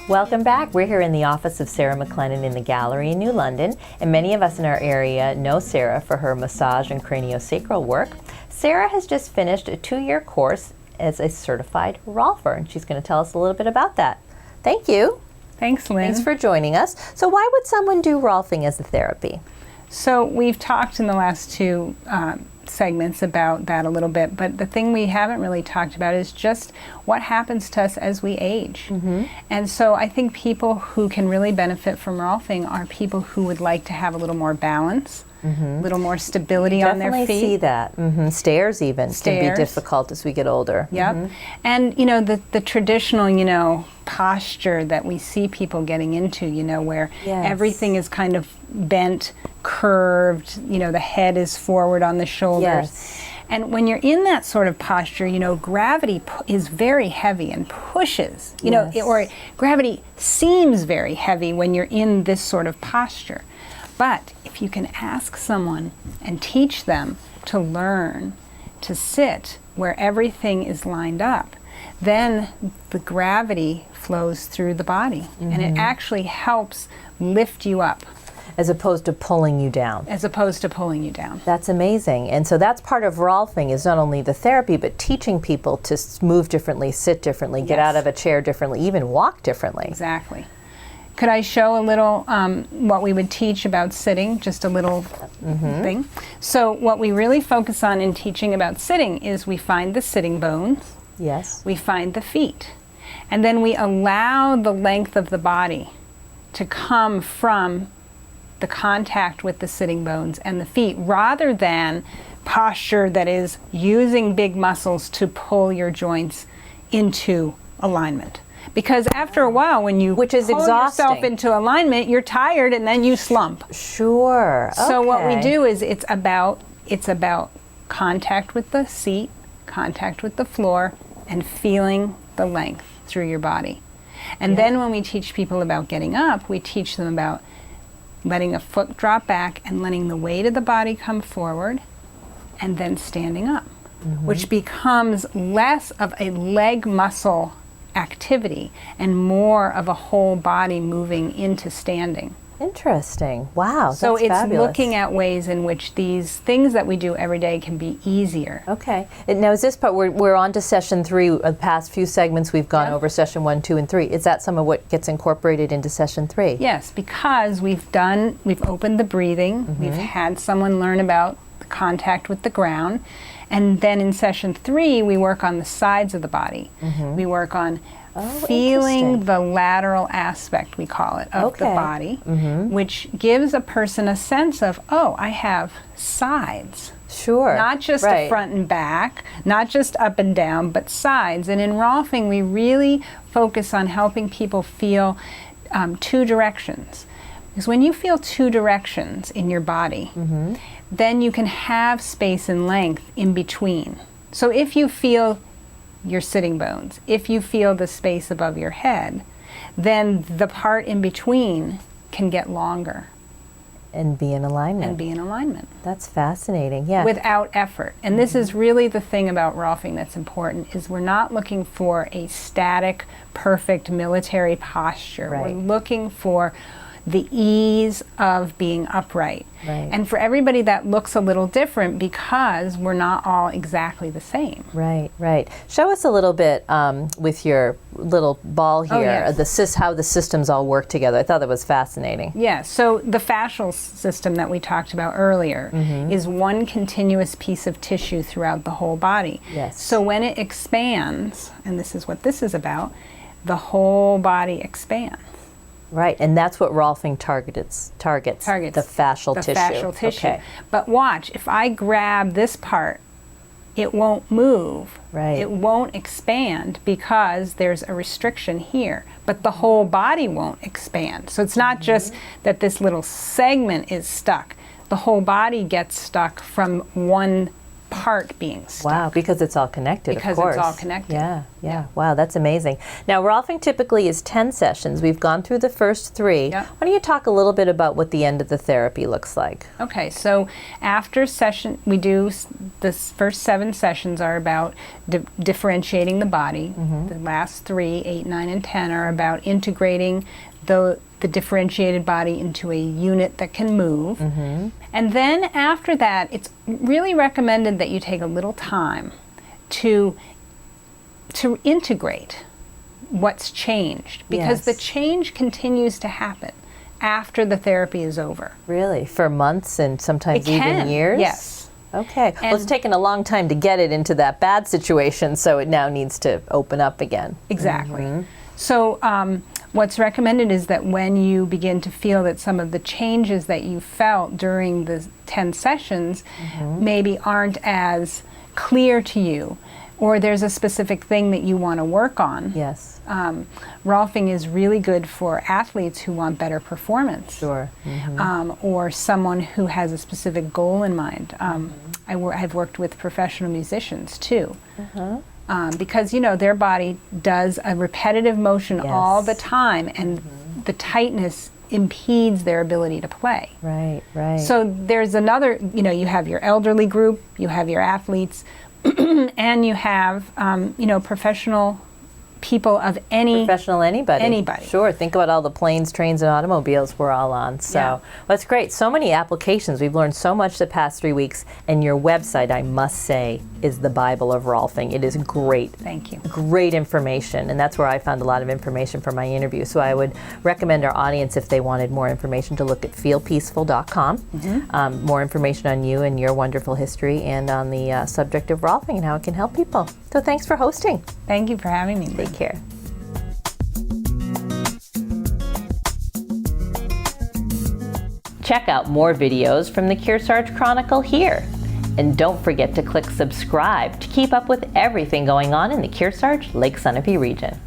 Welcome back. We're here in the office of Sarah McClennen in the gallery in New London, and many of us in our area know Sarah for her massage and craniosacral work. Sarah has just finished a 2-year course as a certified Rolfer, and she's going to tell us a little bit about that. Thank you. Thanks, Lynn. Thanks for joining us. So why would someone do rolfing as a therapy? So we've talked in the last 2 segments about that a little bit, but the thing we haven't really talked about is just what happens to us as we age. And so I think people who can really benefit from rolfing are people who would like to have a little more balance, a little more stability on their feet. Definitely see that. Stairs even can be difficult as we get older. Yep. And you know, the traditional, you know, posture that we see people getting into, you know, where everything is kind of bent, curved, you know, the head is forward on the shoulders. And when you're in that sort of posture, you know, gravity is very heavy and pushes, you know, or gravity seems very heavy when you're in this sort of posture. But if you can ask someone and teach them to learn to sit where everything is lined up, then the gravity flows through the body and it actually helps lift you up. As opposed to pulling you down. As opposed to pulling you down. That's amazing. And so that's part of rolfing, is not only the therapy, but teaching people to move differently, sit differently, get out of a chair differently, even walk differently. Exactly. Could I show a little what we would teach about sitting, just a little thing? So what we really focus on in teaching about sitting is we find the sitting bones. Yes. We find the feet. And then we allow the length of the body to come from the contact with the sitting bones and the feet, rather than posture that is using big muscles to pull your joints into alignment. Because after a while, when you pull yourself into alignment, you're tired and then you slump. Sure. So what we do is it's about contact with the seat, contact with the floor, and feeling the length through your body. And then when we teach people about getting up, we teach them about letting a foot drop back and letting the weight of the body come forward, and then standing up, which becomes less of a leg muscle activity and more of a whole body moving into standing. Interesting. Wow, that's so it's fabulous. Looking at ways in which these things that we do every day can be easier. Okay. And now is this part, we're on to session 3. The past few segments we've gone over session 1, 2, and 3. Is that some of what gets incorporated into session 3? Yes, because we've opened the breathing, we've had someone learn about the contact with the ground, and then in session 3 we work on the sides of the body. We work on feeling the lateral aspect, we call it, of the body, which gives a person a sense of, oh, I have sides. Sure. Not just the front and back, not just up and down, but sides. And in rolfing, we really focus on helping people feel 2 directions. Because when you feel 2 directions in your body, then you can have space and length in between. So if you feel your sitting bones, if you feel the space above your head, then the part in between can get longer. And be in alignment. That's fascinating, Without effort. And this is really the thing about rolfing that's important, is we're not looking for a static, perfect military posture. We're looking for the ease of being upright. And for everybody that looks a little different, because we're not all exactly the same. Right. Show us a little bit with your little ball here, how the systems all work together. I thought that was fascinating. So the fascial system that we talked about earlier is one continuous piece of tissue throughout the whole body. So when it expands, and this is what this is about, the whole body expands. Right, and that's what rolfing targets the fascial tissue. The fascial tissue. But watch, if I grab this part, it won't move. It won't expand because there's a restriction here. But the whole body won't expand. So it's not just that this little segment is stuck. The whole body gets stuck from one part being stuck. Wow, because it's all connected, Because of course. it's all connected. Yeah. Wow, that's amazing. Now, rolfing typically is 10 sessions. We've gone through the first 3. Yep. Why don't you talk a little bit about what the end of the therapy looks like? Okay, so after session, we do, the first 7 sessions are about differentiating the body. The last 3, 8, 9, and 10 are about integrating the differentiated body into a unit that can move. And then after that, it's really recommended that you take a little time to integrate what's changed, because the change continues to happen after the therapy is over. Really? For months and sometimes even years? Yes. Okay. Well, it's taken a long time to get it into that bad situation, so it now needs to open up again. Exactly. So what's recommended is that when you begin to feel that some of the changes that you felt during the 10 sessions maybe aren't as clear to you, or there's a specific thing that you want to work on. Yes. Rolfing is really good for athletes who want better performance. Sure. Or someone who has a specific goal in mind. I've worked with professional musicians too. Because their body does a repetitive motion all the time, and the tightness impedes their ability to play. Right, right. So there's another, you have your elderly group, you have your athletes, and you have, professional people of anybody. Sure. Think about all the planes, trains, and automobiles we're all on. So well, that's great. So many applications. We've learned so much the past 3 weeks. And your website, I must say, is the Bible of rolfing. It is great. Thank you. Great information. And that's where I found a lot of information for my interview. So I would recommend our audience, if they wanted more information, to look at feelpeaceful.com. More information on you and your wonderful history, and on the subject of rolfing and how it can help people. So thanks for hosting. Thank you for having me. Take care. Check out more videos from the Kearsarge Chronicle here. And don't forget to click subscribe to keep up with everything going on in the Kearsarge Lake Sunapee region.